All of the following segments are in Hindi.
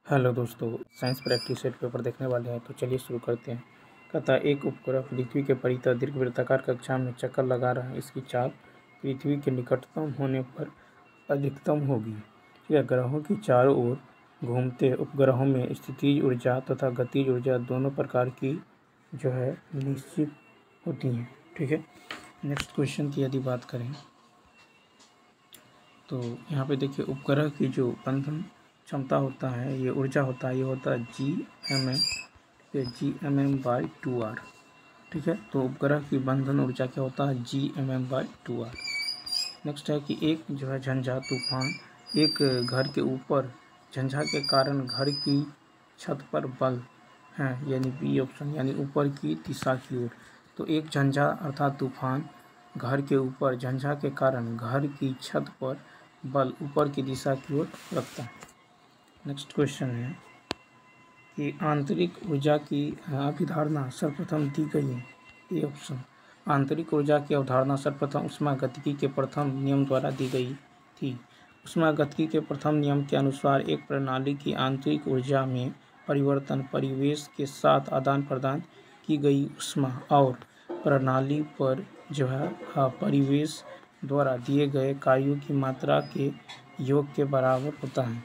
हेलो दोस्तों, साइंस प्रैक्टिस सेट पेपर देखने वाले हैं तो चलिए शुरू करते हैं। कहता है एक उपग्रह पृथ्वी के परितः दीर्घवृत्ताकार कक्षा में चक्कर लगा रहा है। इसकी चाल पृथ्वी के निकटतम होने पर अधिकतम होगी। यह ग्रहों की चारों ओर घूमते उपग्रहों में स्थितिज ऊर्जा तथा गतिज ऊर्जा दोनों प्रकार की जो है निश्चित होती हैं। ठीक है, नेक्स्ट क्वेश्चन की यदि बात करें तो यहाँ पे देखिए उपग्रह की जो बंधन क्षमता होता है, ये ऊर्जा होता है, ये होता है Gmm/2r। ठीक है, तो उपग्रह की बंधन ऊर्जा क्या होता है, Gmm/2r। नेक्स्ट है कि एक जो है झंझा तूफान एक घर के ऊपर, झंझा के कारण घर की छत पर बल है, यानी बी ऑप्शन, यानी ऊपर की दिशा की ओर। तो एक झंझा अर्थात तूफान घर के ऊपर, झंझा के कारण घर की छत पर बल ऊपर की दिशा की ओर रखता है। नेक्स्ट क्वेश्चन है कि आंतरिक ऊर्जा की अवधारणा सर्वप्रथम दी गई है। ए ऑप्शन, आंतरिक ऊर्जा की अवधारणा सर्वप्रथम ऊष्मागतिकी के प्रथम नियम द्वारा दी गई थी। ऊष्मागतिकी के प्रथम नियम के अनुसार एक प्रणाली की आंतरिक ऊर्जा में परिवर्तन परिवेश के साथ आदान प्रदान की गई ऊष्मा और प्रणाली पर जो है परिवेश द्वारा दिए गए कार्यों की मात्रा के योग के बराबर होता है।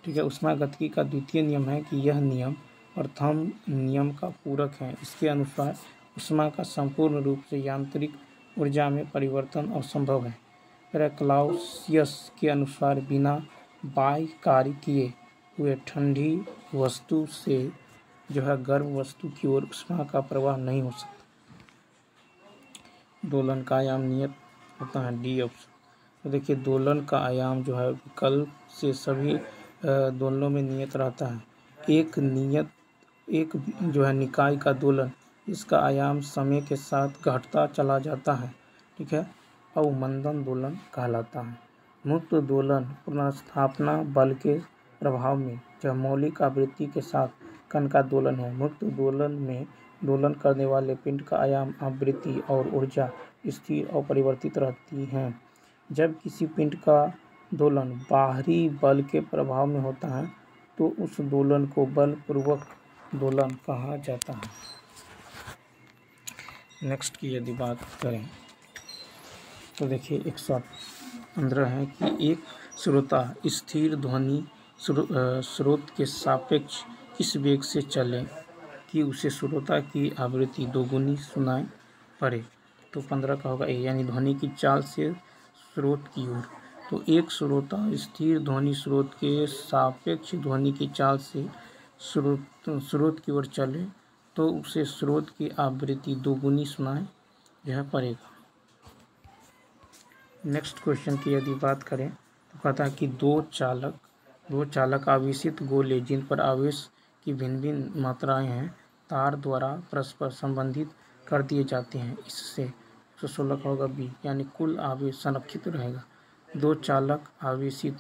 ठीक है, ऊष्मागतिकी का द्वितीय नियम है कि यह नियम प्रथम नियम का पूरक है। इसके अनुसार ऊष्मा का संपूर्ण रूप से यांत्रिक ऊर्जा में परिवर्तन असंभव है। पैराक्लाउसियस के अनुसार बिना बाह्य कार्य किए हुए ठंडी वस्तु से जो है गर्म वस्तु की ओर ऊष्मा का प्रवाह नहीं हो सकता। दोलन का आयाम नियत होता है, डी ऑप्शन। तो देखिए दोलन का आयाम जो है विकल्प से सभी दोलनों में नियत रहता है। एक जो है निकाय का दोलन, इसका आयाम समय के साथ घटता चला जाता है। ठीक है, अवमंदन दोलन कहलाता है। मुक्त दोलन पुनर्स्थापना बल के प्रभाव में जो मौलिक आवृत्ति के साथ कण का दोलन है। मुक्त दोलन में दोलन करने वाले पिंड का आयाम, आवृत्ति और ऊर्जा स्थिर और परिवर्तित रहती हैं। जब किसी पिंड का दोलन बाहरी बल के प्रभाव में होता है तो उस दोलन को बलपूर्वक दोलन कहा जाता है। नेक्स्ट की यदि बात करें तो देखिए 115 है कि एक श्रोता स्थिर ध्वनि स्रोत के सापेक्ष इस वेग से चले कि उसे श्रोता की आवृत्ति दोगुनी सुनाई पड़े। तो 15 का होगा ए, यानी ध्वनि की चाल से स्रोत की ओर। तो एक श्रोता स्थिर ध्वनि स्रोत के सापेक्ष ध्वनि की चाल से स्रोत की ओर चले तो उसे स्रोत की आवृत्ति दोगुनी सुनाई यह पड़ेगा। नेक्स्ट क्वेश्चन की यदि बात करें तो कहता है कि दो चालक आवेशित गोले जिन पर आवेश की भिन्न भिन्न मात्राएं हैं तार द्वारा परस्पर संबंधित कर दिए जाते हैं। इससे 116 का होगा बी, यानी कुल आवेश संरक्षित रहेगा। दो चालक आवेशित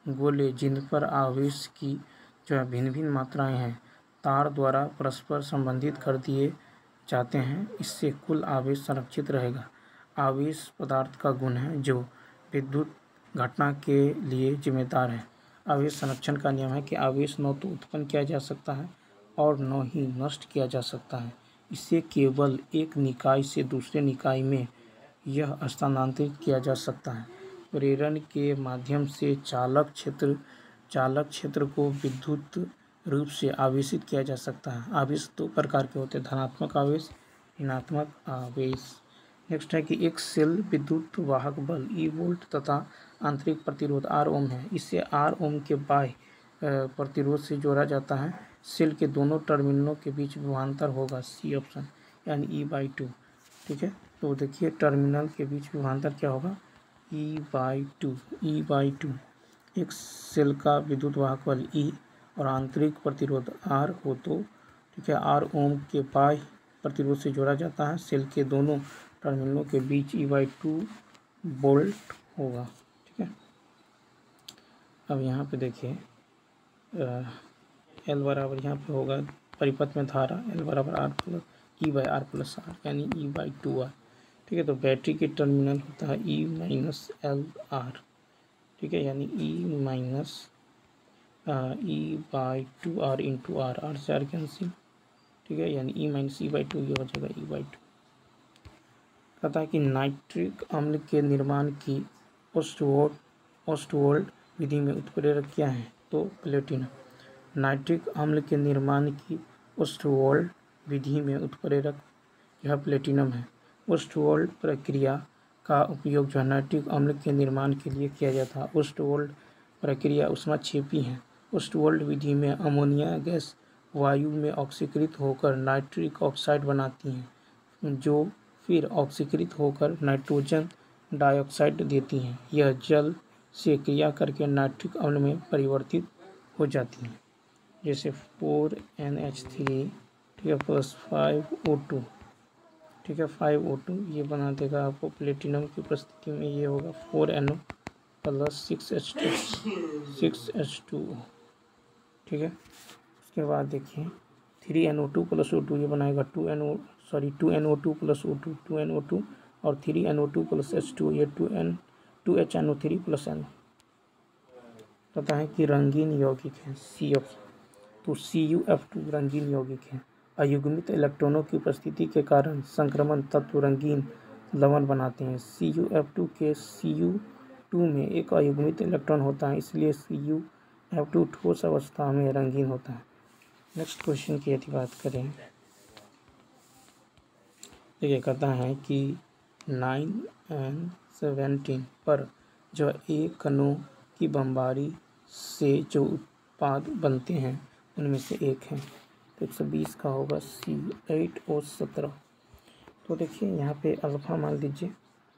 गोले जिन पर आवेश की जो है भिन्न भिन्न मात्राएं हैं तार द्वारा परस्पर संबंधित कर दिए जाते हैं, इससे कुल आवेश संरक्षित रहेगा। आवेश पदार्थ का गुण है जो विद्युत घटना के लिए जिम्मेदार है। आवेश संरक्षण का नियम है कि आवेश न तो उत्पन्न किया जा सकता है और न ही नष्ट किया जा सकता है। इससे केवल एक निकाय से दूसरे निकाय में यह स्थानांतरित किया जा सकता है। प्रेरण के माध्यम से चालक क्षेत्र को विद्युत रूप से आवेशित किया जा सकता है। आवेश दो प्रकार के होते हैं, धनात्मक आवेश, ऋणात्मक आवेश। नेक्स्ट है कि एक सेल विद्युत वाहक बल ई वोल्ट तथा आंतरिक प्रतिरोध आर ओम है। इसे आर ओम के बाह्य प्रतिरोध से जोड़ा जाता है। सेल के दोनों टर्मिनलों के बीच विभवांतर होगा, सी ऑप्शन, यानी E/2। ठीक है, तो देखिए टर्मिनल के बीच विभवांतर क्या होगा, E/2। एक सेल का विद्युत वाहक बल E और आंतरिक प्रतिरोध R हो तो ठीक है आर ओम के बाह्य प्रतिरोध से जोड़ा जाता है। सेल के दोनों टर्मिनलों के बीच E/2 वोल्ट होगा। ठीक है, अब यहाँ पे देखिए L बराबर यहाँ पे होगा परिपथ में धारा L बराबर E/R+R, यानी E/2R। ठीक है, तो बैटरी के टर्मिनल होता है E-LR। ठीक है, यानी E- E/2R into R, R से आर कैंसिल, ठीक है, यानी E-E/2 ये हो जाएगा E/2। कहता है कि नाइट्रिक अम्ल के निर्माण की ओस्टवोल्ड विधि में उत्प्रेरक क्या है? तो प्लेटिनम। नाइट्रिक अम्ल के निर्माण की ओस्टवोल्ड विधि में उत्प्रेरक यह प्लेटिनम है। ओस्टवोल्ड प्रक्रिया का उपयोग जो है नाइट्रिक अम्ल के निर्माण के लिए किया जाता है। ओस्टवोल्ड प्रक्रिया ऊष्माक्षेपी है। ओस्टवोल्ड विधि में अमोनिया गैस वायु में ऑक्सीकृत होकर नाइट्रिक ऑक्साइड बनाती है, जो फिर ऑक्सीकृत होकर नाइट्रोजन डाइऑक्साइड देती हैं। यह जल से क्रिया करके नाइट्रिक अम्ल में परिवर्तित हो जाती हैं, जैसे 4NH3, ठीक है, प्लस 5O2, ठीक है, 5O2 ये बना देगा आपको प्लेटिनम की उपस्थिति में। ये होगा 4NO प्लस 6H2O, ठीक है। उसके बाद देखिए 3NO2 प्लस O2 ये बनाएगा 2NO2 प्लस O2, 2NO2 और 3NO2 प्लस H2, ये 2HNO3 प्लस N। पता है कि रंगीन यौगिक है CF, तो CuF2 रंगीन यौगिक है। अयुग्मित इलेक्ट्रॉनों की उपस्थिति के कारण संक्रमण तत्व रंगीन लवण बनाते हैं। CuF2 के Cu2 में एक अयुग्मित इलेक्ट्रॉन होता है, इसलिए CuF2 ठोस अवस्था में रंगीन होता है। नेक्स्ट क्वेश्चन की यदि बात करें, ये कहता है कि 9N17 पर जो एक कणों की बमबारी से जो उत्पाद बनते हैं उनमें से एक है, तो 120 का होगा C8O17। तो देखिए यहाँ पे अल्फ़ा मान लीजिए,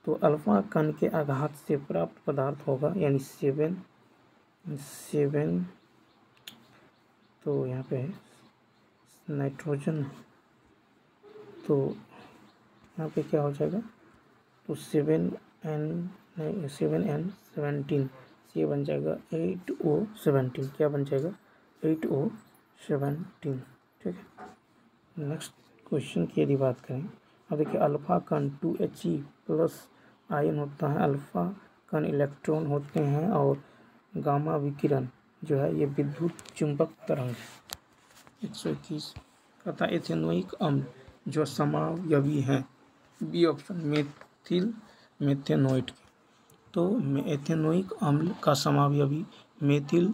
तो अल्फ़ा कण के आघात से प्राप्त पदार्थ होगा, यानी 7, तो यहाँ पे नाइट्रोजन, तो यहाँ पे क्या हो जाएगा, तो 7N17 ये बन जाएगा 8O17, क्या बन जाएगा 8O17, ठीक है। नेक्स्ट क्वेश्चन की यदि बात करें, अब देखिए अल्फ़ा कण 2He प्लस आयन होता है। अल्फ़ा कण इलेक्ट्रॉन होते हैं और गामा विकिरण जो है ये विद्युत चुंबक तरंग है। 121 कहता है एथेनोइक अम्ल जो समावयवी है, बी ऑप्शन मेथेनोइट के, तो एथेनोइक अम्ल का समावयवी मेथिल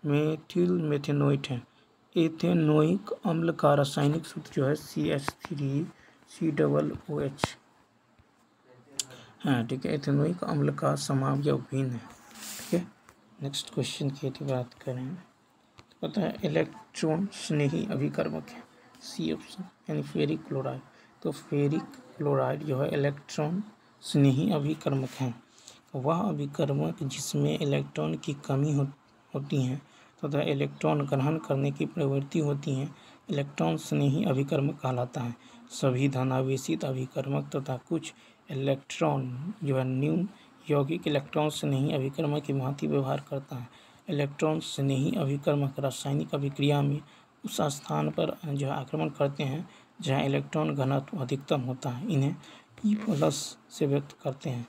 मेथेनोइट है। एथेनोइक अम्ल का रासायनिक सूत्र जो है CH3COOH हाँ, ठीक है। एथेनोइक अम्ल का समावयव भिन्न है, ठीक है। नेक्स्ट क्वेश्चन की यदि बात करें, तो पता है इलेक्ट्रॉन स्नेही अभिकर्मक है, सी ऑप्शन, यानी फेरिक क्लोराइड। तो फेरिक क्लोराइड जो है इलेक्ट्रॉन स्नेही अभिकर्मक है। वह अभिकर्मक जिसमें इलेक्ट्रॉन की कमी होती है तथा इलेक्ट्रॉन ग्रहण करने की प्रवृत्ति होती है, इलेक्ट्रॉन स्नेही अभिकर्मक कहलाता है। सभी धनावेशित अभिकर्मक तथा कुछ इलेक्ट्रॉन जो है न्यून यौगिक इलेक्ट्रॉन स्नेही अभिकर्मक की भांति व्यवहार करता है। इलेक्ट्रॉन स्नेही अभिकर्मक रासायनिक अभिक्रिया में उस स्थान पर जो है आक्रमण करते हैं जहाँ इलेक्ट्रॉन घनत्व अधिकतम होता है। इन्हें P+ से व्यक्त करते हैं।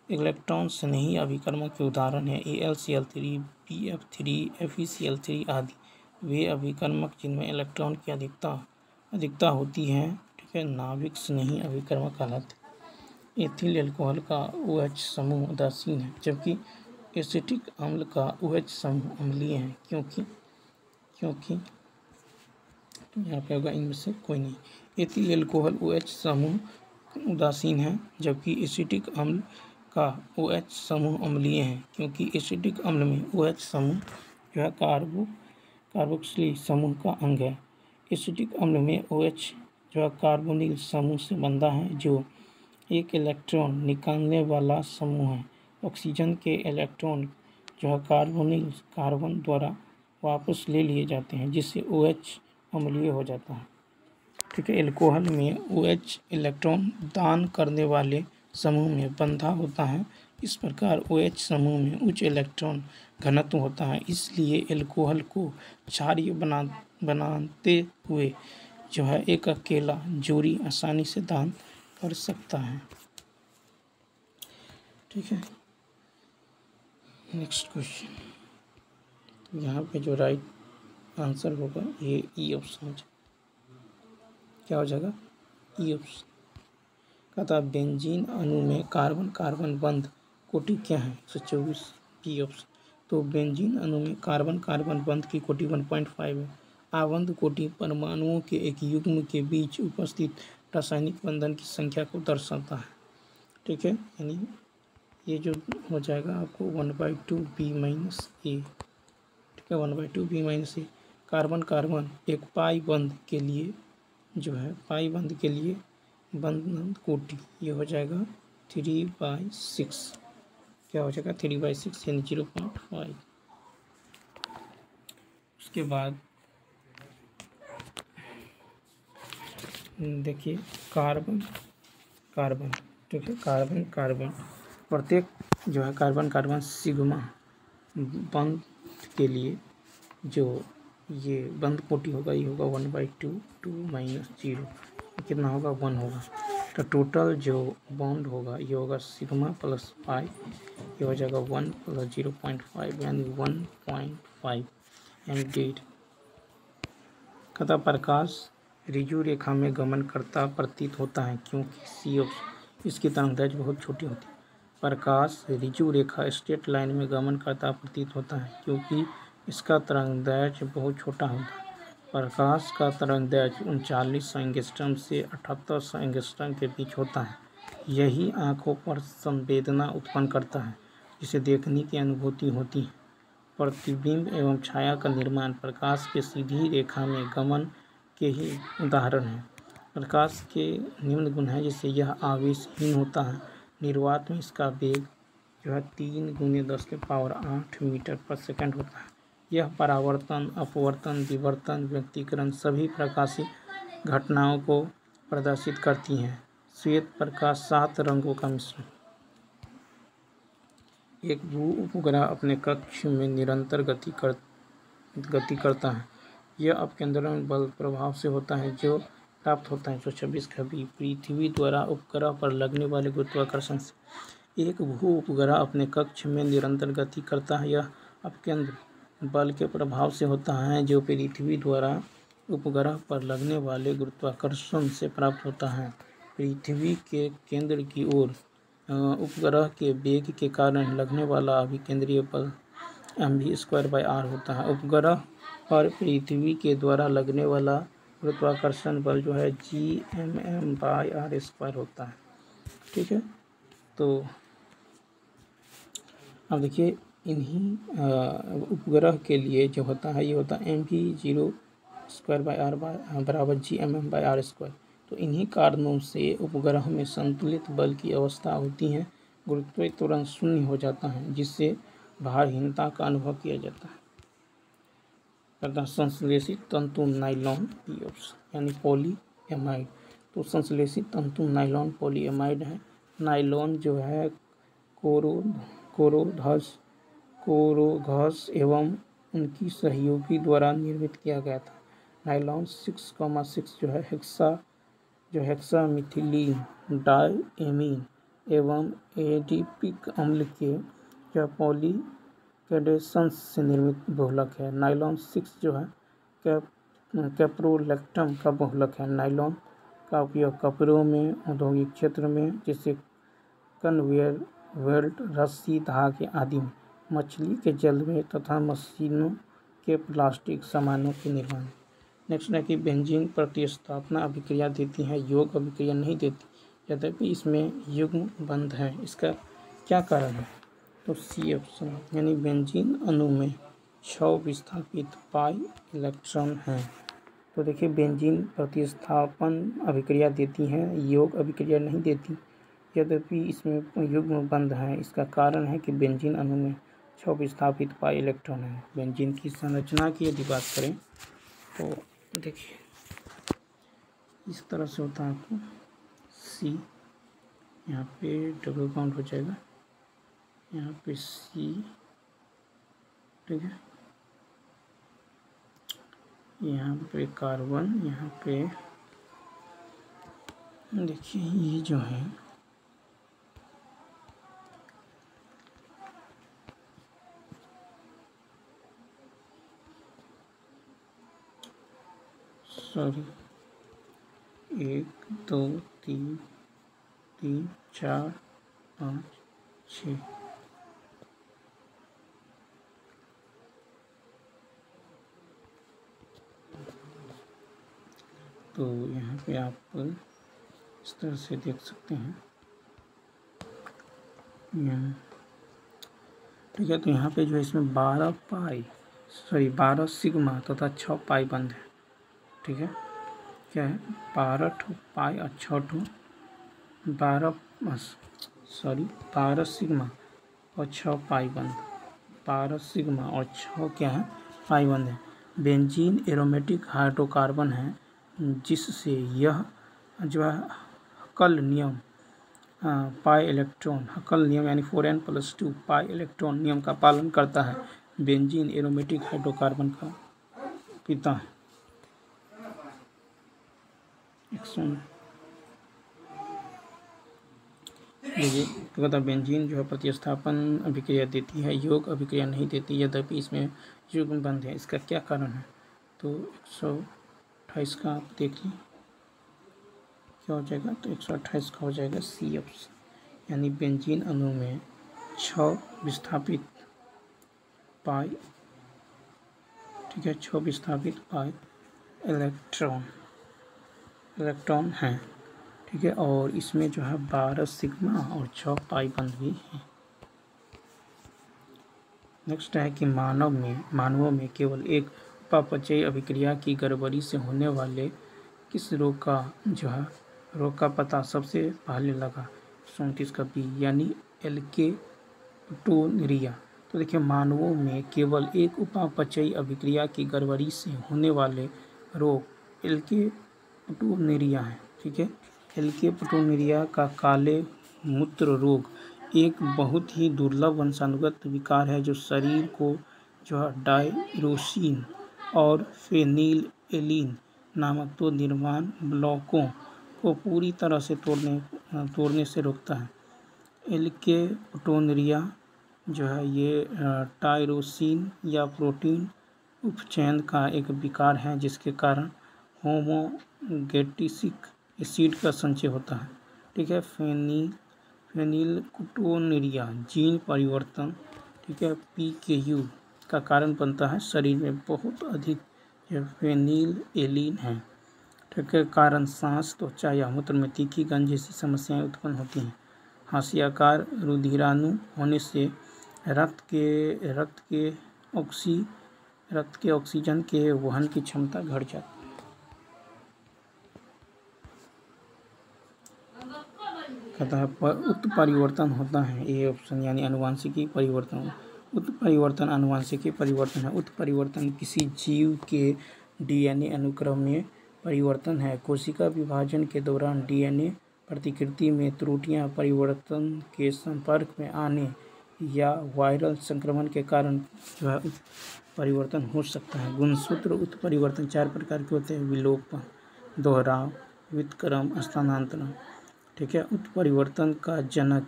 इलेक्ट्रॉन स्नेही अभिकर्मक के उदाहरण है AlCl3, BF3, FeCl3 आदि। वे अभिकर्मक जिनमें इलेक्ट्रॉन की अधिकता होती है, ठीक है, नाभिक स्नेही अभिकर्मक कहलाते हैं। एथिल एल्कोहल का OH समूह उदासीन है, जबकि एसिटिक अम्ल का OH समूह अम्लीय है, क्योंकि तो यहाँ पे होगा इनमें से कोई नहीं। एथिल एल्कोहल OH समूह उदासीन है, जबकि एसिटिक अम्ल का OH समूह अम्लीय है, क्योंकि एसिटिक अम्ल में OH समूह जो है कार्बोक्सिल समूह का अंग है। एसिटिक अम्ल में OH जो है कार्बोनिल समूह से बंधा है, जो एक इलेक्ट्रॉन निकालने वाला समूह है। ऑक्सीजन के इलेक्ट्रॉन जो है कार्बन द्वारा वापस ले लिए जाते हैं, जिससे OH अम्लीय हो जाता है, ठीक है। एल्कोहल में OH इलेक्ट्रॉन दान करने वाले समूह में बंधा होता है। इस प्रकार OH समूह में उच्च इलेक्ट्रॉन घनत्व होता है, इसलिए एल्कोहल को क्षारीय बनाते हुए जो है एक अकेला जोड़ी आसानी से दान कर सकता है, ठीक है। नेक्स्ट क्वेश्चन, यहाँ पे जो राइट आंसर होगा ये ई ऑप्शन हो जाएगा। क्या हो जाएगा? E option. कहता है बेंजीन अणु में कार्बन कार्बन बंध कोटि क्या है? 124 बी ऑप्शन। तो बेंजीन अणु में कार्बन कार्बन बंध की कोटि 1.5 है। आबंध कोटि परमाणुओं के एक युग्म के बीच उपस्थित रासायनिक बंधन की संख्या को दर्शाता है। ठीक है, यानी ये जो हो जाएगा आपको 1/2 बी माइनस ए। ठीक है, 1/2 बी माइनस ए। कार्बन कार्बन एक पाई बंध के लिए जो है पाई बंध के लिए बंधन कोटि ये हो जाएगा 3/6। क्या हो जाएगा? 3/6 यानी 0.5। उसके बाद देखिए कार्बन कार्बन। ठीक है, कार्बन कार्बन प्रत्येक जो है कार्बन कार्बन सिग्मा बंध के लिए जो ये बंध कोटि होगा ये होगा 1/2 2 माइनस 0 कितना होगा? 1 होगा। तो टोटल जो बॉन्ड होगा ये होगा सिग्मा प्लस पाई, ये हो जाएगा 1 प्लस 0.5 यानी 1.5 यानी 1.5। कहता प्रकाश ऋजु रेखा में गमन करता प्रतीत होता है क्योंकि सी ऑप्शन इसकी तरंगदैर्घ्य बहुत छोटी होती है। प्रकाश ऋजु रेखा स्ट्रेट लाइन में गमन करता प्रतीत होता है क्योंकि इसका तरंगदैर्घ्य बहुत छोटा होता है। प्रकाश का तरंगदैर्घ्य 3900 एंगस्ट्रॉम से 7800 एंगस्ट्रॉम के बीच होता है। यही आंखों पर संवेदना उत्पन्न करता है जिसे देखने की अनुभूति होती है। प्रतिबिंब एवं छाया का निर्माण प्रकाश के सीधी रेखा में गमन के ही उदाहरण है। प्रकाश के निम्न गुण है जिससे यह आवेशहीन होता है। निर्वात में इसका वेग जो है 3 × 10⁸ मीटर पर सेकंड होता है। यह परावर्तन अपवर्तन विवर्तन व्यक्तीकरण सभी प्रकाशीय घटनाओं को प्रदर्शित करती हैं। श्वेत प्रकाश 7 रंगों का मिश्रण। एक भू उपग्रह अपने कक्ष में निरंतर गति करता है। यह अपकेंद्रण बल प्रभाव से होता है जो प्राप्त होता है 126 का बी पृथ्वी द्वारा उपग्रह पर लगने वाले गुरुत्वाकर्षण से। एक भू उपग्रह अपने कक्ष में निरंतर गति करता है। यह अपकेंद्र बल के प्रभाव से होता है जो पृथ्वी द्वारा उपग्रह पर लगने वाले गुरुत्वाकर्षण से प्राप्त होता है। पृथ्वी के केंद्र की ओर उपग्रह के वेग के कारण लगने वाला अभिकेंद्रीय बल mv²/r होता है। उपग्रह पर पृथ्वी के द्वारा लगने वाला गुरुत्वाकर्षण बल जो है Gmm/r² होता है। ठीक है, तो अब देखिए इन्हीं उपग्रह के लिए जो होता है ये होता है mv²/r बराबर Gmm/r²। तो इन्हीं कारणों से उपग्रह में संतुलित बल की अवस्था होती है। गुरुत्व त्वरण शून्य हो जाता है जिससे भारहीनता का अनुभव किया जाता है। संश्लेषित तंतु नाइलॉन पी ऑप्शन यानी पॉलीएमाइड। तो संश्लेषित तंतु नाइलॉन पॉलीएमाइड है। नाइलॉन जो है कोरोघस एवं उनकी सहयोगी द्वारा निर्मित किया गया था। नाइलॉन 6,6 जो हेक्सा मिथिलीन डायएमीन एवं एडिपिक अम्ल के पॉलीकेडेशंस से निर्मित बहुलक है। नाइलॉन 6 जो है कैप्रोलैक्टम का बहुलक है। नाइलॉन का उपयोग कपड़ों में औद्योगिक क्षेत्र में जैसे कन्वेयर बेल्ट रस्सी धागे आदि में, मछली के जल में तथा मशीनों के प्लास्टिक सामानों के निर्माण। नेक्स्ट है कि बेंजीन प्रतिस्थापना अभिक्रिया देती है योग अभिक्रिया नहीं देती यद्यपि इसमें युग्म बंध है। इसका क्या कारण है? तो सी ऑप्शन यानी बेंजीन अणु में 6 विस्थापित पाई इलेक्ट्रॉन हैं। तो देखिए बेंजीन प्रतिस्थापन अभिक्रिया देती है योग अभिक्रिया नहीं देती यद्यपि इसमें युग्म बंध है। इसका कारण है कि बेंजीन अणु में 6 विस्थापित पाई इलेक्ट्रॉन है। बेंजीन की संरचना की यदि बात करें तो देखिए इस तरह से होता है। आपको सी यहाँ पे डबल बाउंड हो जाएगा, यहाँ पे सी, ठीक है, यहाँ पे कार्बन, यहाँ पे देखिए ये जो है सॉरी 1 2 3 3 4 5 6। तो यहाँ पे आप इस तरह से देख सकते हैं यहाँ, ठीक है। तो यहाँ पे जो है इसमें 12 सिग्मा तथा 6 पाई बंद है, ठीक है। क्या है 12 पाई और 6 12 सिग्मा और 6 पाई बंद, 12 सिग्मा और 6 क्या है पाई बंद है। बेंजीन एरोमेटिक हाइड्रोकार्बन है जिससे यह जो है हक्कल नियम पाई इलेक्ट्रॉन, हक्कल नियम यानी 4n+2 पाई इलेक्ट्रॉन नियम का पालन करता है। बेंजीन एरोमेटिक हाइड्रोकार्बन का पिता है। देखिए तो कहता बेंजीन जो है प्रतिस्थापन अभिक्रिया देती है, योग अभिक्रिया नहीं देती, यद्यपि इसमें युग्म बंध है। इसका क्या कारण है? तो 128 का आप देख लें क्या हो जाएगा। तो 128 का हो जाएगा सी ऑप्शन, यानी बेंजीन अणु में 6 विस्थापित पाई, ठीक है, 6 विस्थापित पाई इलेक्ट्रॉन हैं, ठीक है। और इसमें जो है 12 सिग्मा और 6 पाई बंद भी हैं। नेक्स्ट है कि मानवों में केवल एक उपापचयी अभिक्रिया की गड़बड़ी से होने वाले किस रोग का पता सबसे पहले लगा? 37 का बी, यानी एल्केप्टोनुरिया। तो देखिए मानवों में केवल एक उपापचयी अभिक्रिया की गड़बड़ी से होने वाले रोग एल्केप्टोनुरिया है, ठीक है। एल्केप्टोनुरिया का काले मूत्र रोग एक बहुत ही दुर्लभ वंशानुगत विकार है जो शरीर को जो है डायरोसिन और फेनिलएलीन नामक 2 निर्माण ब्लॉकों को पूरी तरह से तोड़ने से रोकता है। एल्केप्टोनुरिया जो है ये टायरोसिन या प्रोटीन उपचयन का एक विकार है जिसके कारण होमोगेटिसिक एसिड का संचय होता है, ठीक है। फेनिलकेटोनुरिया जीन परिवर्तन, ठीक है, PKU का कारण बनता है। शरीर में बहुत अधिक फेनिलएलीन है, ठीक है, कारण सांस, त्वचा या मूत्र में तीखी गंध जैसी समस्याएं उत्पन्न होती हैं। हाशियाकार रुधिराणु होने से रक्त के ऑक्सीजन के वहन की क्षमता घट जाती है। कहता है उत्परिवर्तन होता है, ये ऑप्शन यानी आनुवांशिकी परिवर्तन। उत्परिवर्तन आनुवांशिकी परिवर्तन है। उत्परिवर्तन किसी जीव के DNA अनुक्रम में परिवर्तन है। कोशिका विभाजन के दौरान DNA प्रतिकृति में त्रुटियां, परिवर्तन के संपर्क में आने या वायरल संक्रमण के कारण जो है परिवर्तन हो सकता है। गुणसूत्र उत्परिवर्तन 4 प्रकार के होते हैं: विलोपन, दोहराव, व्युत्क्रम, स्थानांतरण, ठीक है। उत्परिवर्तन का जनक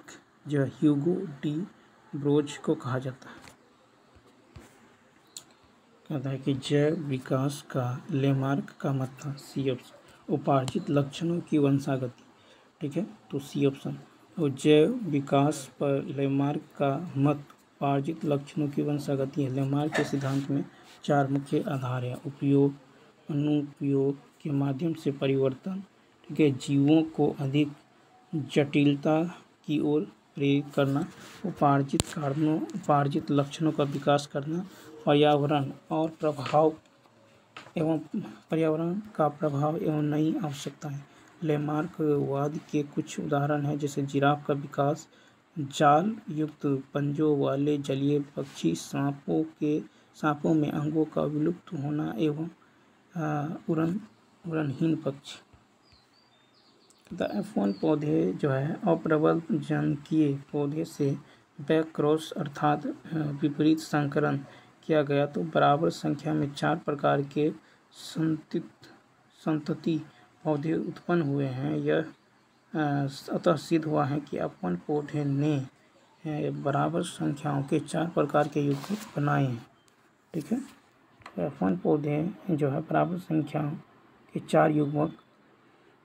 जो ह्यूगो डी ब्रोज को कहा जाता है। कहता है कि जैव विकास का लेमार्क का मत था, सी ऑप्शन। उपार्जित लक्षणों की वंशागति, ठीक है, तो सी ऑप्शन। और जैव विकास पर लेमार्क का मत उपार्जित लक्षणों की वंशागति है। लेमार्क के सिद्धांत में 4 मुख्य आधार है: उपयोग, अनुप्रयोग के माध्यम से परिवर्तन, ठीक है, जीवों को अधिक जटिलता की ओर प्रेरित करना, उपार्जित लक्षणों का विकास करना, पर्यावरण का प्रभाव एवं नई आवश्यकताएं। लेमार्क वाद के कुछ उदाहरण हैं जैसे जिराफ का विकास, जाल युक्त पंजों वाले जलीय पक्षी, सांपों में अंगों का विलुप्त होना एवं उड़नहीन पक्षी। F1 पौधे जो है अप्रबल जनकीय पौधे से बैकक्रॉस अर्थात विपरीत संकरण किया गया तो बराबर संख्या में 4 प्रकार के संतति पौधे उत्पन्न हुए हैं। यह अतः सिद्ध हुआ है कि F1 पौधे ने बराबर संख्याओं के 4 प्रकार के युग्म बनाए हैं, ठीक है। F1 पौधे जो है बराबर संख्याओं के 4 युग्मक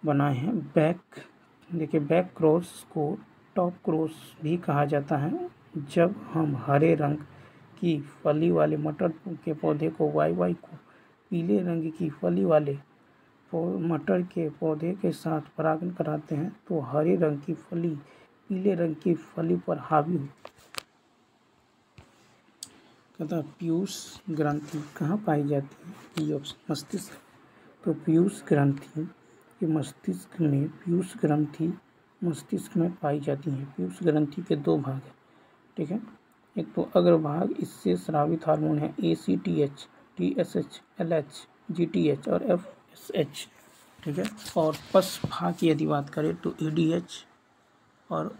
बनाए हैं। बैक क्रॉस को टॉप क्रॉस भी कहा जाता है। जब हम हरे रंग की फली वाले मटर के पौधे को YY को पीले रंग की फली वाले मटर के पौधे के साथ परागण कराते हैं तो हरे रंग की फली पीले रंग की फली पर हावी होती है। पीयूष ग्रंथि कहाँ पाई जाती है? मस्तिष्क। तो पीयूष ग्रंथि के मस्तिष्क में मस्तिष्क में पाई जाती हैं। पीयूष ग्रंथि के 2 भाग हैं, ठीक है। एक तो अग्रभाग, इससे स्रावित हार्मोन है ACTH, TSH, LH, GTH और FSH, ठीक है। और पश्च भाग की यदि बात करें तो ADH और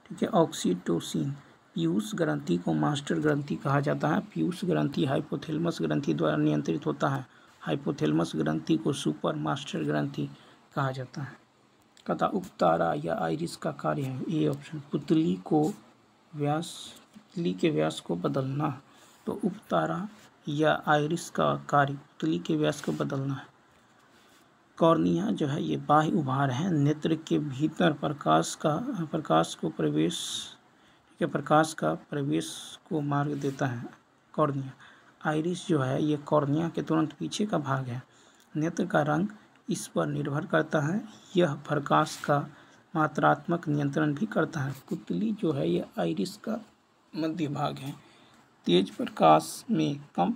ठीक है, ऑक्सीटोसिन। पीयूष ग्रंथि को मास्टर ग्रंथि कहा जाता है। पीयूष ग्रंथि हाइपोथैलेमस ग्रंथि द्वारा नियंत्रित होता है। हाइपोथैलेमस ग्रंथि को सुपर मास्टर ग्रंथि कहा जाता है। उपतारा या आइरिस का कार्य है, ये ऑप्शन, पुतली के व्यास को बदलना। तो उपतारा या आइरिस का कार्य पुतली के व्यास को बदलना है। कॉर्निया जो है ये बाह्य उभार है, नेत्र के भीतर प्रकाश का प्रवेश को मार्ग देता है कॉर्निया। आइरिस जो है ये कॉर्निया के तुरंत पीछे का भाग है। नेत्र का रंग इस पर निर्भर करता है। यह प्रकाश का मात्रात्मक नियंत्रण भी करता है। पुतली जो है ये आइरिस का मध्य भाग है। तेज प्रकाश में कम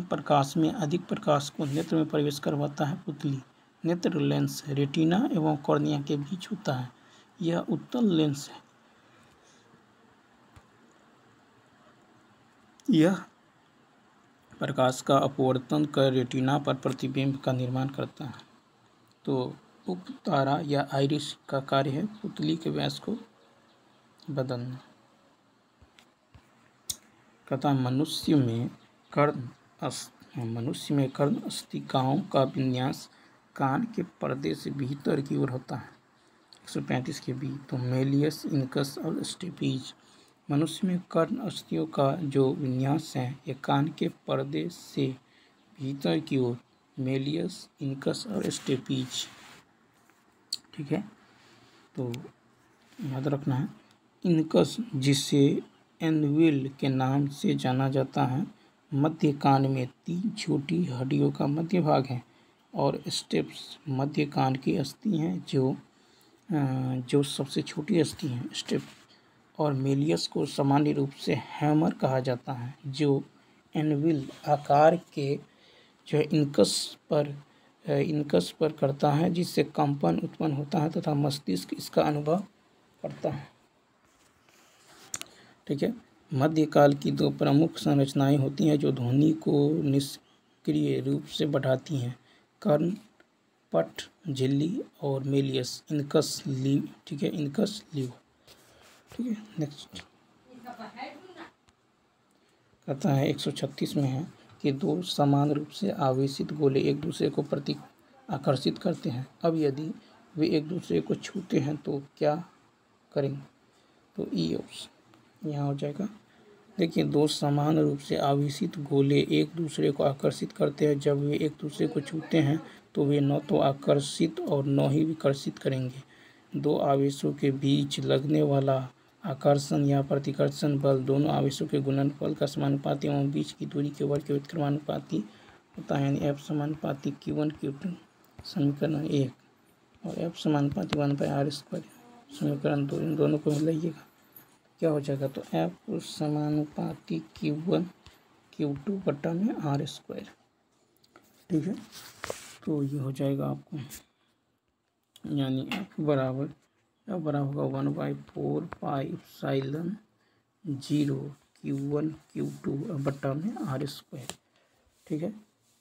प्रकाश में अधिक प्रकाश को नेत्र में प्रवेश करवाता है पुतली। नेत्र लेंस रेटिना एवं कॉर्निया के बीच होता है। यह उत्तल लेंस है। यह प्रकाश का अपवर्तन कर रेटिना पर प्रतिबिंब का निर्माण करता है। तो उपतारा या आइरिस का कार्य है पुतली के व्यास को बदलना। मनुष्य में कर्ण अस्थिकाओं का विन्यास कान के पर्दे से भीतर की ओर होता है। 135 के बी। तो मेलियस, इनकस और स्टेपीज। मनुष्य में कर्ण अस्थियों का जो विन्यास है ये कान के पर्दे से भीतर की ओर, मेलियस, इनकस और स्टेपीज, ठीक है। तो याद रखना है। इनकस, जिसे एनविल के नाम से जाना जाता है, मध्य कान में 3 छोटी हड्डियों का मध्य भाग है। और स्टेप्स मध्य कान की अस्थि हैं जो सबसे छोटी अस्थि है, स्टेप। और मेलियस को सामान्य रूप से हैमर कहा जाता है, जो एनविल आकार के जो इनकस पर करता है, जिससे कंपन उत्पन्न होता है तथा मस्तिष्क इसका अनुभव करता है, ठीक है। मध्यकाल की 2 प्रमुख संरचनाएं होती हैं जो ध्वनि को निष्क्रिय रूप से बढ़ाती हैं, कर्णपट झिल्ली और मेलियस इनकस लीव, ठीक है, इनकस लीव, ठीक है। नेक्स्ट कहता है 136 में है कि 2 समान रूप से आवेशित गोले एक दूसरे को प्रति आकर्षित करते हैं। अब यदि वे एक दूसरे को छूते हैं तो क्या करेंगे? तो ई ऑप्शन यहाँ हो जाएगा। देखिए, 2 समान रूप से आवेशित गोले एक दूसरे को आकर्षित करते हैं। जब वे एक दूसरे को छूते हैं तो वे न तो आकर्षित और न ही विकर्षित करेंगे। 2 आवेशों के बीच लगने वाला आकर्षण या प्रतिकर्षण बल दोनों आवेशों के गुणनफल का समानुपाती एवं बीच की दूरी के वर्ग के व्युत्क्रमानुपाती होता है, यानी F समानुपाती Q1 Q2 समीकरण 1 और F समानुपाती 1/r²। समीकरण 2, इन दोनों को मिलाइएगा क्या हो जाएगा? तो F समानुपाती Q1 Q2 बटा में r², ठीक है। तो ये हो जाएगा आपको, यानी F बराबर होगा 1/4 पाई एप्सिलॉन 0 Q1 Q2 बटा में r², ठीक है।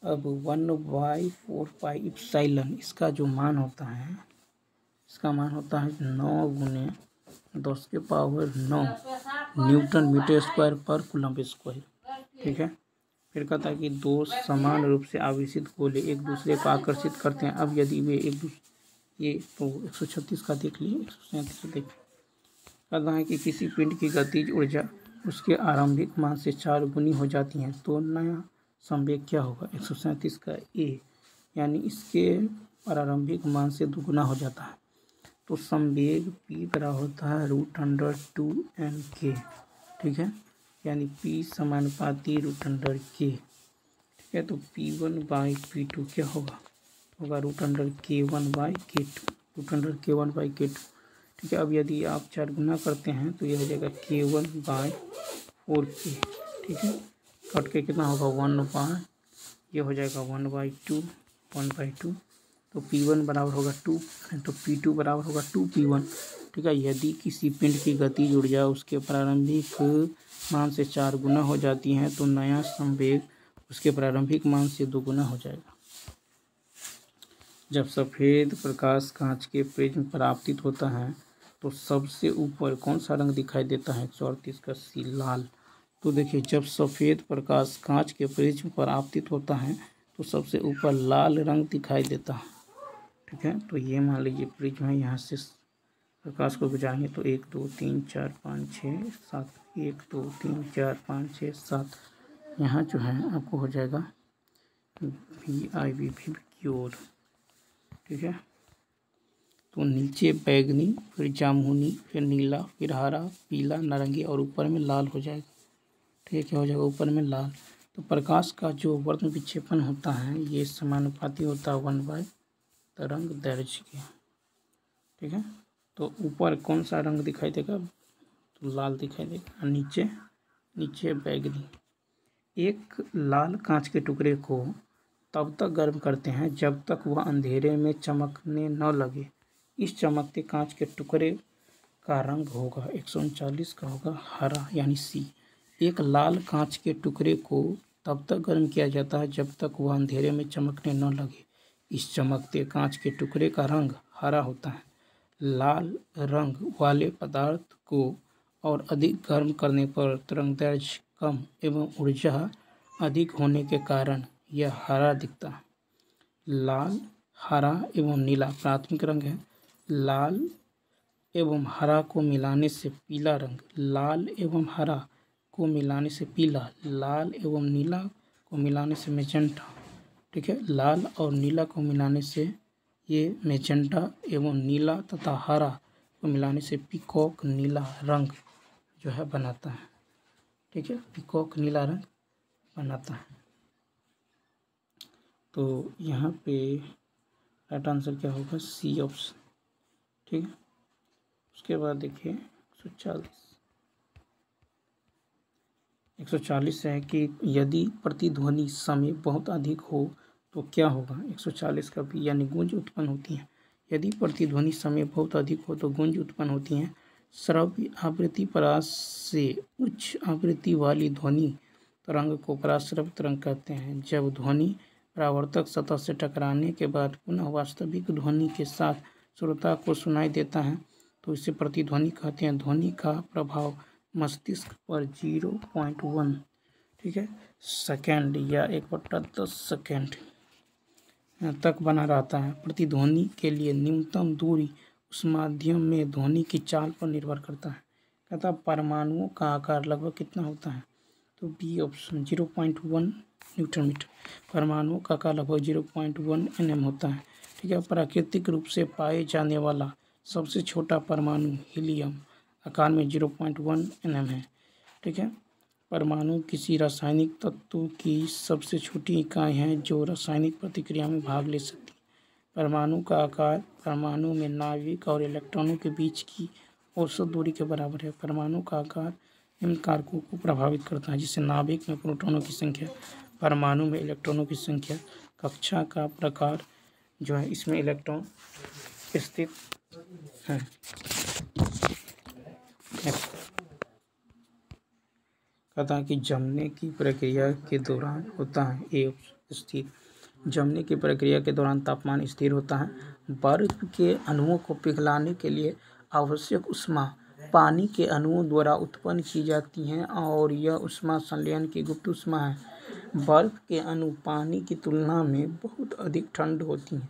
अब 1/4 पाई एप्सिलॉन इसका जो मान होता है, इसका मान होता है 9 गुने 10 के पावर 9 न्यूटन मीटर स्क्वायर पर कूलम्ब स्क्वायर, ठीक है। फिर कहता है कि 2 समान रूप से आवेशित गोले एक दूसरे को आकर्षित करते हैं। अब यदि वे एक दूसरे, ये तो 136 का देख लिए, 137 देख। कहता है कि किसी पिंड की गतिज ऊर्जा उसके आरंभिक मान से 4 गुनी हो जाती है तो नया संवेग क्या होगा 137 का ए, यानी इसके प्रारंभिक मान से दुगुना हो जाता है। तो संवेग p बराबर होता है √2m_k, ठीक है, यानी p समानुपाती √k, ठीक है। तो P1/P2 क्या होगा √k1/k2, ठीक है। अब यदि आप 4 गुना करते हैं तो यह हो जाएगा k1/4k, ठीक है। कट के कितना होगा 1/, ये हो जाएगा 1/2, तो P1 बराबर होगा 2, तो P2 बराबर होगा 2P1, ठीक है। यदि किसी पिंड की गति ऊर्जा उसके प्रारंभिक मान से 4 गुना हो जाती है तो नया संवेग उसके प्रारंभिक मान से 2 गुना हो जाएगा। जब सफ़ेद प्रकाश कांच के प्रिज्म पर आपतित होता है तो सबसे ऊपर कौन सा रंग दिखाई देता है 138 का सी, लाल। तो देखिए, जब सफ़ेद प्रकाश कांच के प्रिज्म पर आपतित होता है तो सबसे ऊपर लाल रंग दिखाई देता है, ठीक है। तो ये मान लीजिए प्रिज्म है, यहाँ से प्रकाश को गुजारेंगे तो 1 2 3 4 5 6 7, 1 2 3 4 5 6 7, यहाँ जो है आपको हो जाएगा VIV प्योर, ठीक है। तो नीचे बैगनी, फिर जामुनी, फिर नीला, फिर हरा, पीला, नारंगी और ऊपर में लाल हो जाएगा, ठीक है। क्या हो जाएगा ऊपर में लाल। तो प्रकाश का जो वर्ण विक्षेपण होता है ये समानुपाती होता है 1/, तरंग दैर्ध्य के, ठीक है। तो ऊपर कौन सा रंग दिखाई देगा तो लाल दिखाई देगा, नीचे बैगनी। एक लाल कांच के टुकड़े को तब तक गर्म करते हैं जब तक वह अंधेरे में चमकने न लगे। इस चमकते कांच के टुकड़े का रंग होगा 139 का होगा हरा, यानी सी। एक लाल कांच के टुकड़े को तब तक गर्म किया जाता है जब तक वह अंधेरे में चमकने न लगे। इस चमकते कांच के टुकड़े का रंग हरा होता है। लाल रंग वाले पदार्थ को और अधिक गर्म करने पर तरंगदैर्ध्य कम एवं ऊर्जा अधिक होने के कारण यह हरा दिखता है। लाल, हरा एवं नीला प्राथमिक रंग है। लाल एवं हरा को मिलाने से पीला रंग, लाल एवं हरा को मिलाने से पीला, लाल एवं नीला को मिलाने से मैजेंटा, ठीक है। लाल और नीला को मिलाने से ये मैजेंटा एवं नीला तथा हरा को मिलाने से पीकॉक नीला रंग जो है बनाता है, ठीक है। पीकॉक नीला रंग बनाता है। तो यहाँ पे राइट आंसर क्या होगा सी ऑप्शन, ठीक है। उसके बाद देखिए 140 है कि यदि प्रतिध्वनि समय बहुत अधिक हो तो क्या होगा 140 का भी, यानी गूंज उत्पन्न होती है। यदि प्रतिध्वनि समय बहुत अधिक हो तो गूंज उत्पन्न होती है। श्रव्य आवृत्ति परास से उच्च आवृत्ति वाली ध्वनि तरंग को पराश्रव्य तरंग कहते हैं। जब ध्वनि परावर्तक सतह से टकराने के बाद पुनः वास्तविक ध्वनि के साथ श्रोता को सुनाई देता है तो इसे प्रतिध्वनि कहते हैं। ध्वनि का प्रभाव मस्तिष्क पर 0.1, ठीक है, सेकेंड या 1/10 सेकेंड तक बना रहता है। प्रतिध्वनि के लिए न्यूनतम दूरी उस माध्यम में ध्वनि की चाल पर निर्भर करता है। कहता परमाणुओं का आकार लगभग कितना होता है तो बी ऑप्शन 0.1 न्यूटन मीटर। परमाणुओं का आकार लगभग 0.1 nm होता है, ठीक है। प्राकृतिक रूप से पाए जाने वाला सबसे छोटा परमाणु हीलियम आकार में 0.1 nm है, ठीक है। परमाणु किसी रासायनिक तत्व की सबसे छोटी इकाई है जो रासायनिक प्रतिक्रिया में भाग ले सकती है। परमाणु का आकार परमाणु में नाभिक और इलेक्ट्रॉनों के बीच की औसत दूरी के बराबर है। परमाणु का आकार निम्न कारकों को प्रभावित करता है, जिससे नाभिक में प्रोटॉनों की संख्या, परमाणु में इलेक्ट्रॉनों की संख्या, कक्षा का प्रकार जो है इसमें इलेक्ट्रॉन स्थित है। कहता है कि जमने की प्रक्रिया के दौरान होता है ए स्थिर। जमने की प्रक्रिया के दौरान तापमान स्थिर होता है। बर्फ के अणुओं को पिघलाने के लिए आवश्यक ऊष्मा पानी के अणुओं द्वारा उत्पन्न की जाती है और यह ऊष्मा संलयन की गुप्त ऊष्मा है। बर्फ के अणु पानी की तुलना में बहुत अधिक ठंड होती हैं।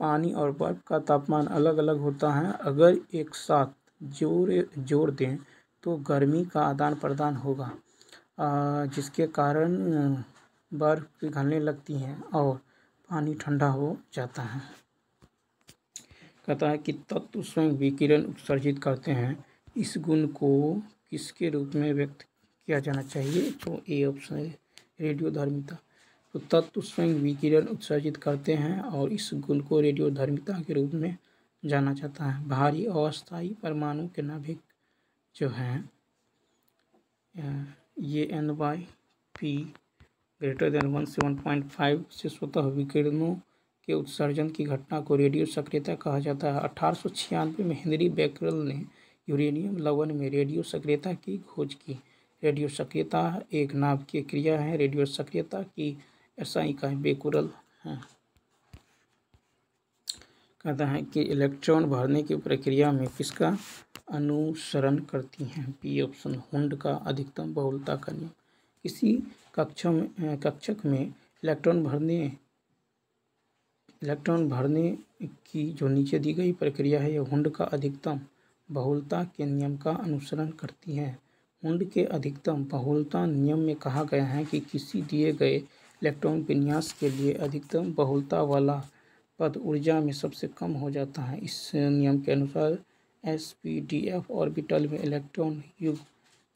पानी और बर्फ का तापमान अलग अलग होता है। अगर एक साथ जोड़ दें तो गर्मी का आदान प्रदान होगा, जिसके कारण बर्फ पिघलने लगती हैं और पानी ठंडा हो जाता है। कहता है कि तत्व स्वयं विकिरण उत्सर्जित करते हैं। इस गुण को किसके रूप में व्यक्त किया जाना चाहिए? तो ए ऑप्शन है, रेडियोधर्मिता। तो तत्व स्वयं विकिरण उत्सर्जित करते हैं और इस गुण को रेडियोधर्मिता के रूप में जाना जाता है। भारी अस्थायी परमाणु के नाभिक जो हैं ये N/P ग्रेटर देन 1 से 1.5 से स्वतः विकिरणों के उत्सर्जन की घटना को रेडियो सक्रियता कहा जाता है। 1896 में हेनरी बेकरेल ने यूरेनियम लवण में रेडियो सक्रियता की खोज की। रेडियो सक्रियता एक नाभिकीय क्रिया है। रेडियो सक्रियता की SI इकाई बेकुरल है। कहता है कि इलेक्ट्रॉन भरने की प्रक्रिया में किसका अनुसरण करती हैं? पी ऑप्शन, हुंड का अधिकतम बहुलता का नियम। किसी कक्षक में इलेक्ट्रॉन भरने की जो नीचे दी गई प्रक्रिया है यह हुंड का अधिकतम बहुलता के नियम का अनुसरण करती है। हुंड के अधिकतम बहुलता नियम में कहा गया है कि किसी दिए गए इलेक्ट्रॉन विन्यास के लिए अधिकतम बहुलता वाला पद ऊर्जा में सबसे कम हो जाता है। इस नियम के अनुसार sp-df ऑर्बिटल में इलेक्ट्रॉन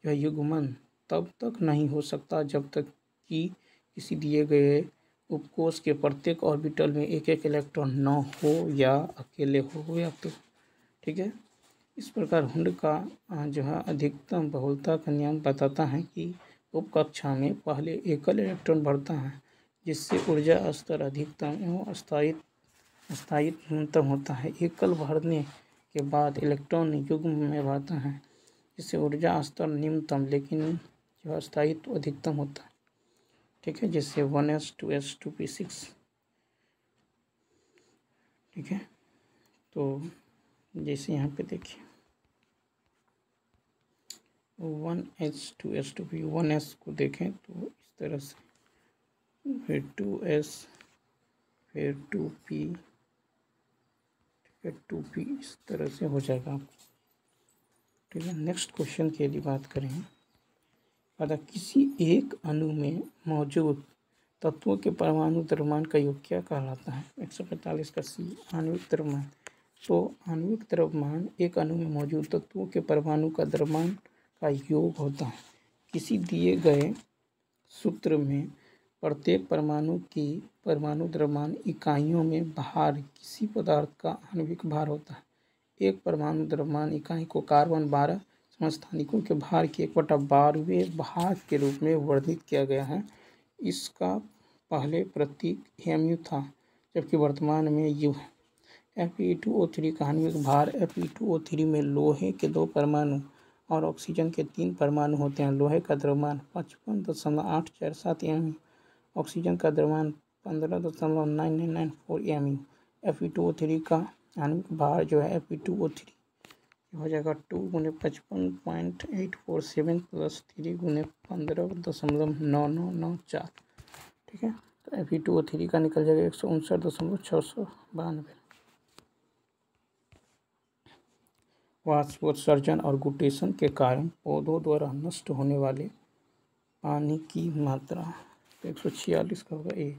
युग्मन तब तक नहीं हो सकता जब तक कि किसी दिए गए उपकोष के प्रत्येक ऑर्बिटल में एक एक इलेक्ट्रॉन न हो या अकेले हो या तो। ठीक है, इस प्रकार हुंड का जो है अधिकतम बहुलता का नियम बताता है कि उपकक्षा में पहले एकल इलेक्ट्रॉन भरता है जिससे ऊर्जा स्तर अधिकतम एवं स्थायित्व न्यूनतम होता है। एकल भरने के बाद इलेक्ट्रॉन युग्म में भरता है जिससे ऊर्जा स्तर निम्नतम लेकिन जो स्थायित्व अधिकतम होता है। ठीक है, जैसे 1s2s2p6। ठीक है, तो जैसे यहाँ पे देखिए 1s2s2p 1s को देखें तो इस तरह से, फिर 2s, फिर 2p, ठीक है 2p, इस तरह से हो जाएगा आपको। ठीक है, नेक्स्ट क्वेश्चन की यदि बात करें, अतः किसी एक अणु में मौजूद तत्वों के परमाणु द्रव्यमान का योग क्या कहलाता है? 145 का सी, आणविक द्रव्यमान। तो आणविक द्रव्यमान एक अणु में मौजूद तत्वों के परमाणु का द्रव्यमान का योग होता है। किसी दिए गए सूत्र में प्रत्येक परमाणु की परमाणु द्रव्यमान इकाइयों में भार किसी पदार्थ का आणविक भार होता है। एक परमाणु द्रव्यमान इकाई को कार्बन 12 समस्थानिकों के भार के 1/12वें भाग के रूप में वर्णित किया गया है। इसका पहले प्रतीक mu था जबकि वर्तमान में U है। Fe2O3 का आणविक भार, Fe2O3 में लोहे के 2 परमाणु और ऑक्सीजन के 3 परमाणु होते हैं। लोहे का द्रव्यमान 55.847 mu, ऑक्सीजन का द्रव्यमान 15.9994 mu। Fe2O3 का आणविक भार जो है Fe2O3 हो जाएगा 2 × 55.847 + 3 × 15.9994। ठीक है, तो Fe2O3 का निकल जाएगा 159.692। वाष्पोत्सर्जन और गुटेशन के कारण पौधों द्वारा नष्ट होने वाले पानी की मात्रा, तो 146 का होगा ए।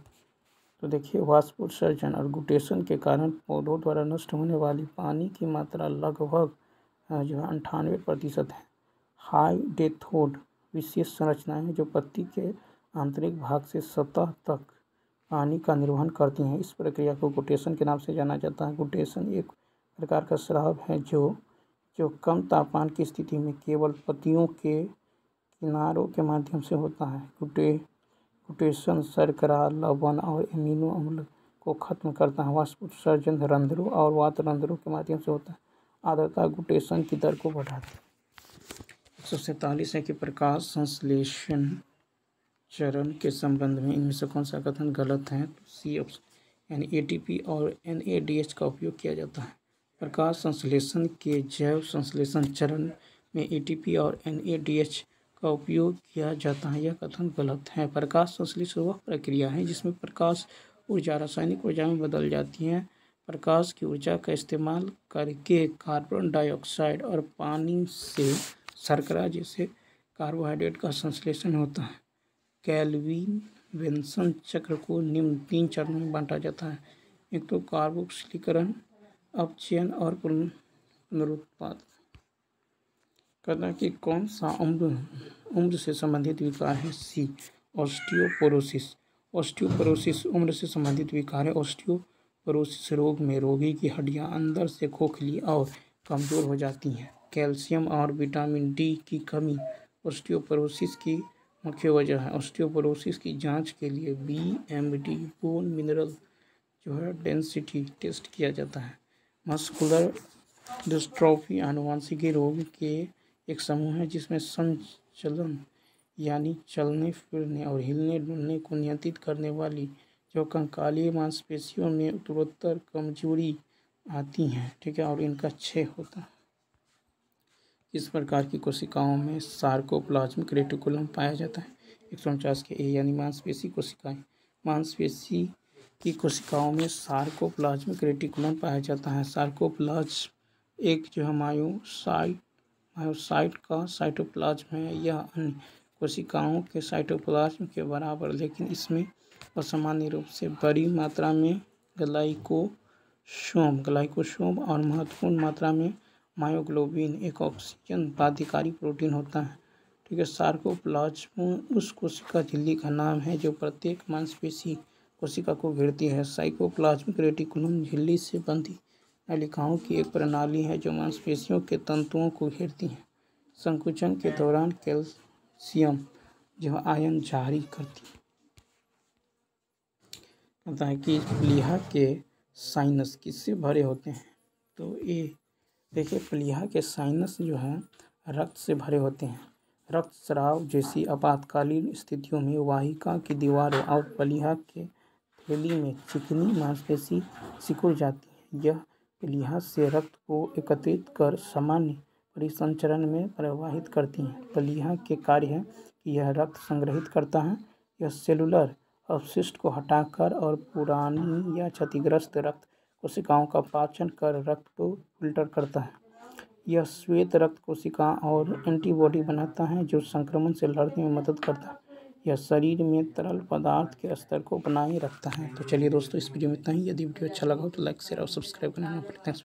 तो देखिए, वाष्पोत्सर्जन और गुटेशन के कारण पौधों द्वारा नष्ट होने वाली पानी की मात्रा लगभग जो है 98% है। हाई डेथोड विशेष संरचनाएं जो पत्ती के आंतरिक भाग से सतह तक पानी का निर्वहन करती हैं। इस प्रक्रिया को गुटेशन के नाम से जाना जाता है। गुटेशन एक प्रकार का स्राव है जो कम तापमान की स्थिति में केवल पत्तियों के किनारों के माध्यम से होता है। गुटेशन शर्करा, लवण और एमिनो अम्ल को खत्म करता है। वाष्पोत्सर्जन रंध्रों और वातरंध्रों के माध्यम से होता है। आर्द्रता गुटेशन की दर को बढ़ाती है। 147 है कि प्रकाश संश्लेषण चरण के संबंध में इनमें से कौन सा कथन गलत है? तो सी ऑप्शन, यानी ATP और NADH का उपयोग किया जाता है। प्रकाश संश्लेषण के जैव संश्लेषण चरण में ATP और NADH का उपयोग किया जाता है, यह कथन गलत है। प्रकाश संश्लेषण वह प्रक्रिया है जिसमें प्रकाश ऊर्जा रासायनिक ऊर्जा में बदल जाती है। प्रकाश की ऊर्जा का इस्तेमाल करके कार्बन डाइऑक्साइड और पानी से शर्करा जैसे कार्बोहाइड्रेट का संश्लेषण होता है। केल्विन बेंसन चक्र को निम्न 3 चरणों में बांटा जाता है। एक तो कार्बोक्सिलीकरण, अपचयन और पुनरुत्पाद। कहता है कि कौन सा उम्र से संबंधित विकार है? सी, ऑस्टियोपोरोसिस। ऑस्टियोपोरोसिस उम्र से संबंधित विकार है। ऑस्टियोपोरोसिस रोग में रोगी की हड्डियां अंदर से खोखली और कमजोर हो जाती हैं। कैल्शियम और विटामिन डी की कमी ऑस्टियोपोरोसिस की मुख्य वजह है। ऑस्टियोपोरोसिस की जांच के लिए BMD bone mineral density test किया जाता है। मस्कुलर डिस्ट्रॉफी आनुवंशिकी रोग के एक समूह है जिसमें संचलन यानी चलने फिरने और हिलने डुलने को नियंत्रित करने वाली जो कंकालीय मांसपेशियों में उत्तरोत्तर कमजोरी आती हैं, ठीक है, और इनका क्षय होता है। इस प्रकार की कोशिकाओं में सार्कोप्लाज्मिक रेटिकुलम पाया जाता है। 149 के ए यानी मांसपेशी कोशिकाएं। मांसपेशी की कोशिकाओं में सार्कोप्लाज्मिक रेटिकुलम पाया जाता है। सार्कोप्लाज्म एक जो है मायोसाइट का साइटोप्लाज्म है। यह अन्य कोशिकाओं के साइटोप्लाज्म के बराबर, लेकिन इसमें असामान्य रूप से बड़ी मात्रा में ग्लाइकोसोम और महत्वपूर्ण मात्रा में मायोग्लोबिन, एक ऑक्सीजन बाध्यकारी प्रोटीन होता है, ठीक है। सार्कोप्लाज्म उस कोशिका झिल्ली का नाम है जो प्रत्येक मांसपेशी कोशिका को घेरती है। साइटोप्लाज्मिक रेटिकुलम झिल्ली से बंधी नलिकाओं की एक प्रणाली है जो मांसपेशियों के तंतुओं को घेरती है। संकुचन के दौरान कैल्शियम जो आयन जारी करती है। कहता है कि प्लीहा के साइनस किससे भरे होते हैं? तो ये देखिए, प्लीहा के साइनस जो है रक्त से भरे होते हैं। रक्तस्राव जैसी आपातकालीन स्थितियों में वाहिका की दीवारों और प्लीहा के थैली में चिकनी मांसपेशी सिकुड़ जाती है। यह प्लीहा से रक्त को एकत्रित कर सामान्य परिसंचरण में प्रवाहित करती हैं। प्लीहा के कार्य है कि यह रक्त संग्रहित करता है। यह सेलुलर अपशिष्ट को हटाकर और पुरानी या क्षतिग्रस्त रक्त कोशिकाओं का पाचन कर रक्त को फिल्टर करता है। यह श्वेत रक्त कोशिका और एंटीबॉडी बनाता है जो संक्रमण से लड़ने में मदद करता है। यह शरीर में तरल पदार्थ के स्तर को बनाए रखता है। तो चलिए दोस्तों, इस वीडियो में इतना ही। यदि वीडियो अच्छा लगा हो तो लाइक, शेयर और सब्सक्राइब करना ना भूलें। थैंक्स।